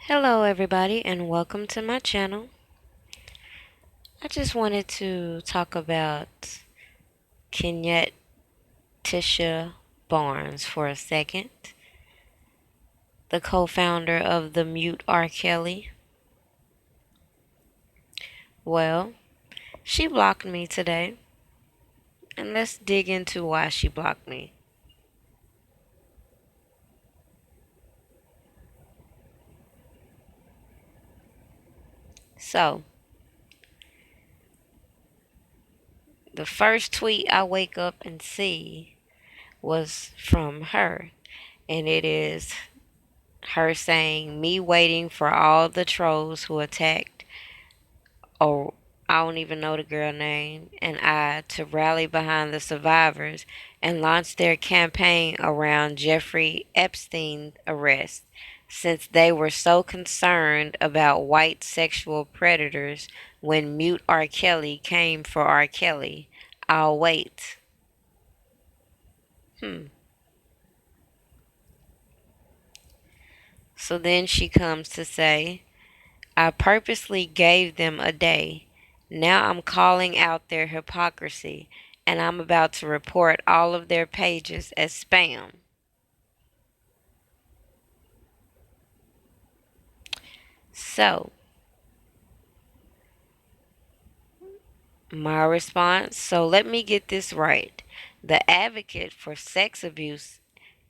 Hello, everybody, and welcome to my channel. I just wanted to talk about Kenyette Barnes for a second, the co founder of the Mute R. Kelly. Well, she blocked me today, and let's dig into why she blocked me. So, the first tweet I wake up and see was from her, and it is her saying, "Me waiting for all the trolls who attacked," or I don't even know the girl name, and I to rally behind the survivors and launch their campaign around Jeffrey Epstein's arrest, since they were so concerned about white sexual predators when Mute R. Kelly came for R. Kelly. I'll wait. Hmm. So then she comes to say, I purposely gave them a day. Now I'm calling out their hypocrisy, and I'm about to report all of their pages as spam. So, my response, so let me get this right. The advocate for sex abuse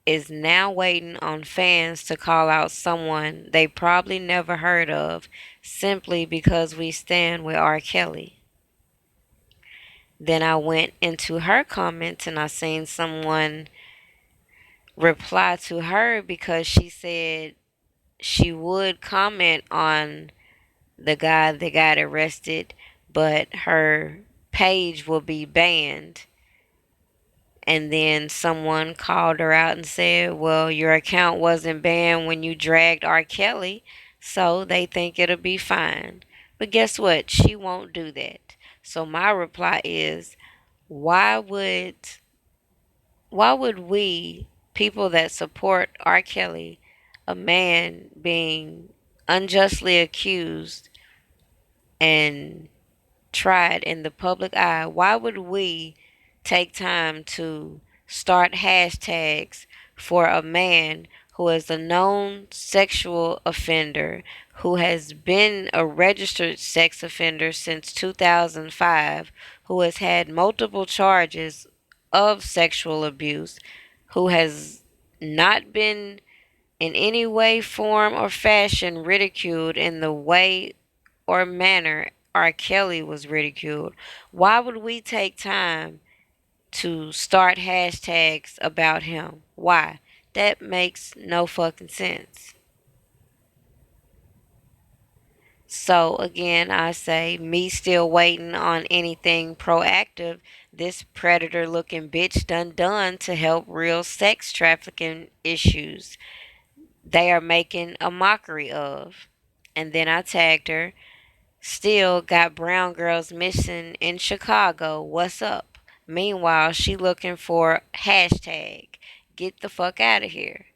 is now waiting on fans to call out someone they probably never heard of simply because we stand with R. Kelly. Then I went into her comments and I seen someone reply to her because she said she would comment on the guy that got arrested, but her page will be banned. And then someone called her out and said, well, your account wasn't banned when you dragged R. Kelly, so they think it'll be fine. But guess what? She won't do that. So my reply is, why would why would we, people that support R. Kelly, a man being unjustly accused and tried in the public eye, why would we take time to start hashtags for a man who is a known sexual offender, who has been a registered sex offender since 2005, who has had multiple charges of sexual abuse, who has not been in any way, form, or fashion ridiculed in the way or manner R. Kelly was ridiculed? Why would we take time to start hashtags about him? Why? That makes no fucking sense. So again, I say, me still waiting on anything proactive this predator looking bitch done to help real sex trafficking issues they are making a mockery of. And then I tagged her, still got brown girls missing in Chicago. What's up? Meanwhile, she looking for hashtag. Get the fuck out of here.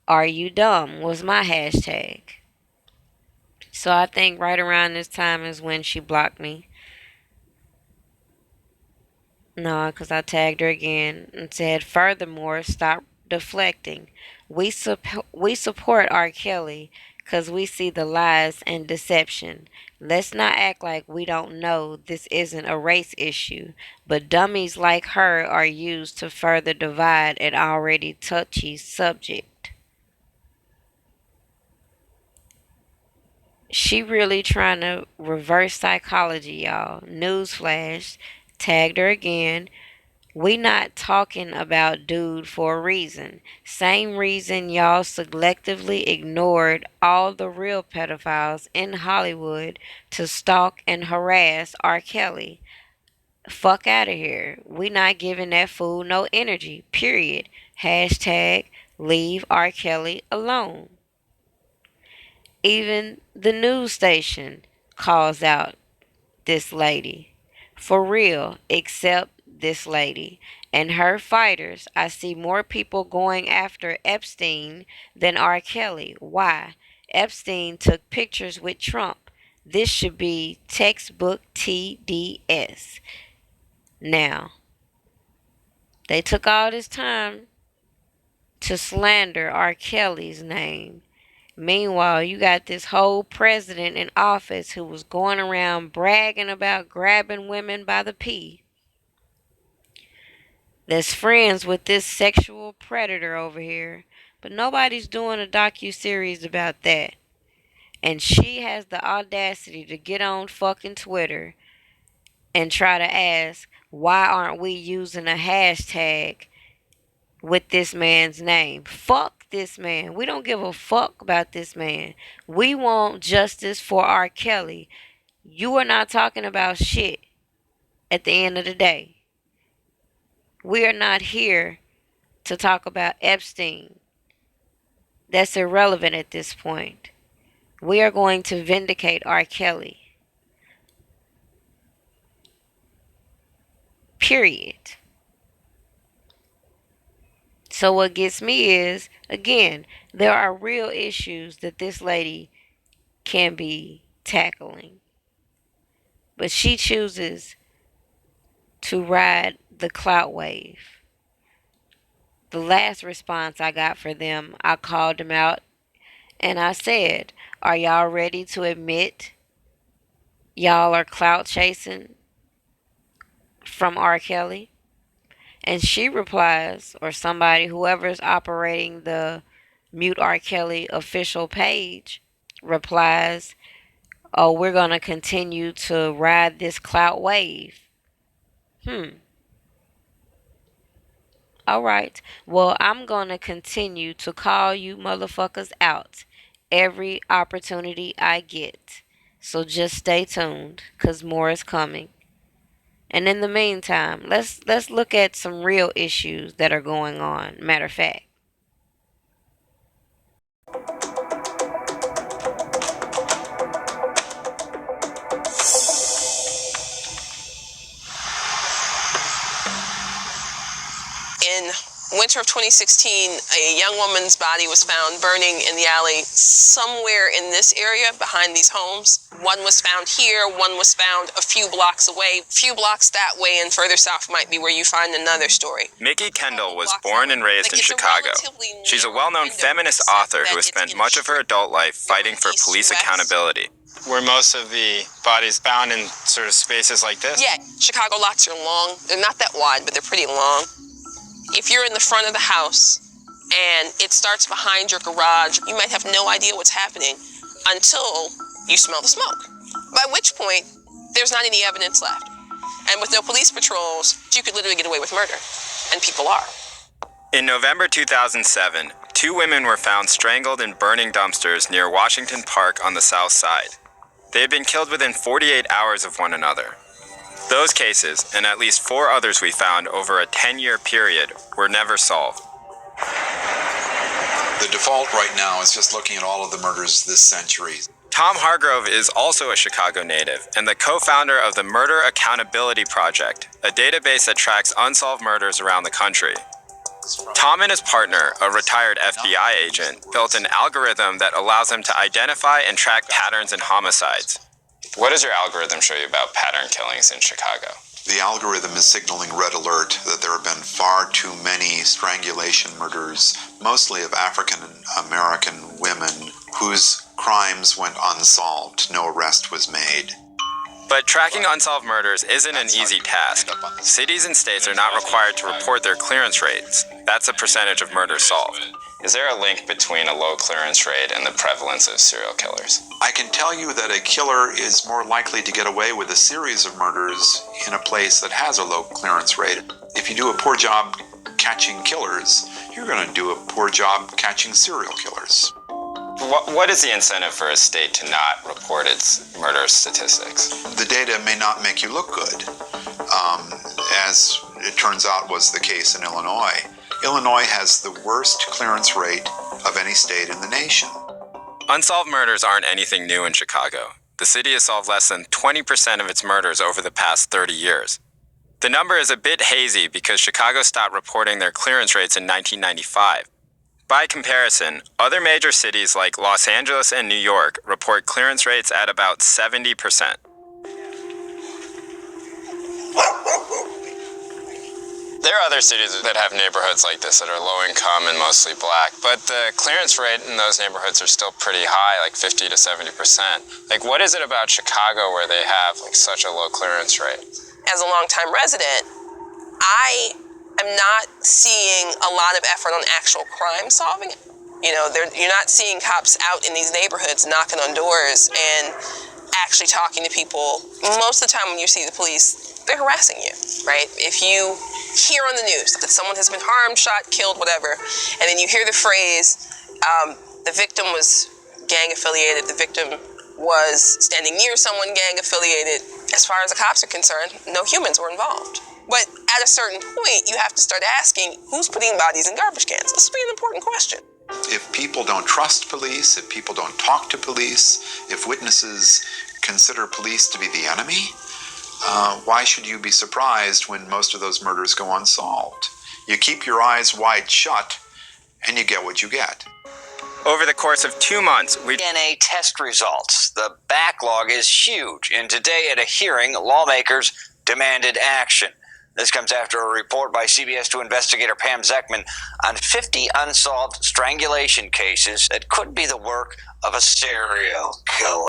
Are you dumb? Was my hashtag. So I think right around this time is when she blocked me. No, because I tagged her again and said, furthermore, stop deflecting. We support R. Kelly because we see the lies and deception. Let's not act like we don't know this isn't a race issue, but dummies like her are used to further divide an already touchy subject. She really trying to reverse psychology, y'all. Newsflash. Tagged her again. We not talking about dude for a reason. Same reason y'all selectively ignored all the real pedophiles in Hollywood to stalk and harass R. Kelly. Fuck out of here. We not giving that fool no energy. Period. Hashtag leave R. Kelly alone. Even the news station calls out this lady. For real, except this lady. And her fighters, I see more people going after Epstein than R. Kelly. Why? Epstein took pictures with Trump. This should be textbook TDS. Now, they took all this time to slander R. Kelly's name. Meanwhile, you got this whole president in office who was going around bragging about grabbing women by the pee. That's friends with this sexual predator over here. But nobody's doing a docu-series about that. And she has the audacity to get on fucking Twitter and try to ask, why aren't we using a hashtag with this man's name? Fuck this man. We don't give a fuck about this man. We want justice for R. Kelly. You are not talking about shit at the end of the day. We are not here to talk about Epstein. That's irrelevant at this point. We are going to vindicate R. Kelly. Period. So what gets me is, again, there are real issues that this lady can be tackling. But she chooses to ride the clout wave. The last response I got for them, I called them out and I said, are y'all ready to admit y'all are clout chasing from R. Kelly? And she replies, or somebody, whoever's operating the Mute R. Kelly official page, replies, oh, we're going to continue to ride this clout wave. All right. Well, I'm going to continue to call you motherfuckers out every opportunity I get. So just stay tuned, because more is coming. And in the meantime, let's look at some real issues that are going on. Matter of fact. In winter of 2016, a young woman's body was found burning in the alley somewhere in this area behind these homes. One was found here, one was found a few blocks away. A few blocks that way and further south might be where you find another story. Mickey Kendall was born and raised in Chicago. She's a well-known feminist author who has spent much of her adult life fighting for police accountability. Were most of the bodies found in sort of spaces like this? Yeah, Chicago lots are long. They're not that wide, but they're pretty long. If you're in the front of the house and it starts behind your garage, you might have no idea what's happening until you smell the smoke, by which point there's not any evidence left. And with no police patrols, you could literally get away with murder, and people are. In November 2007, 2 women were found strangled in burning dumpsters near Washington Park on the south side. They had been killed within 48 hours of one another. Those cases, and at least 4 others we found over a 10-year period, were never solved. The default right now is just looking at all of the murders this century. Tom Hargrove is also a Chicago native and the co-founder of the Murder Accountability Project, a database that tracks unsolved murders around the country. Tom and his partner, a retired FBI agent, built an algorithm that allows them to identify and track patterns in homicides. What does your algorithm show you about pattern killings in Chicago? The algorithm is signaling red alert that there have been far too many strangulation murders, mostly of African American women, whose crimes went unsolved. No arrest was made. But tracking unsolved murders isn't an easy task. Cities and states are not required to report their clearance rates. That's a percentage of murders solved. Is there a link between a low clearance rate and the prevalence of serial killers? I can tell you that a killer is more likely to get away with a series of murders in a place that has a low clearance rate. If you do a poor job catching killers, you're going to do a poor job catching serial killers. What is the incentive for a state to not report its murder statistics? The data may not make you look good, as it turns out was the case in Illinois. Illinois has the worst clearance rate of any state in the nation. Unsolved murders aren't anything new in Chicago. The city has solved less than 20% of its murders over the past 30 years. The number is a bit hazy because Chicago stopped reporting their clearance rates in 1995. By comparison, other major cities like Los Angeles and New York report clearance rates at about 70%. There are other cities that have neighborhoods like this that are low income and mostly black, but the clearance rate in those neighborhoods are still pretty high, like 50 to 70%. Like, what is it about Chicago where they have like such a low clearance rate? As a longtime resident, I am not seeing a lot of effort on actual crime solving. You know, you're not seeing cops out in these neighborhoods knocking on doors and actually talking to people. Most of the time when you see the police, they're harassing you, right? If you hear on the news that someone has been harmed, shot, killed, whatever, and then you hear the phrase, the victim was gang affiliated, the victim was standing near someone gang affiliated, as far as the cops are concerned, no humans were involved. But at a certain point, you have to start asking, who's putting bodies in garbage cans? This would be an important question. If people don't trust police, if people don't talk to police, if witnesses consider police to be the enemy, why should you be surprised when most of those murders go unsolved? You keep your eyes wide shut, and you get what you get. Over the course of 2 months, DNA test results. The backlog is huge, and today at a hearing, lawmakers demanded action. This comes after a report by CBS 2 investigator Pam Zeckman on 50 unsolved strangulation cases that could be the work of a serial killer.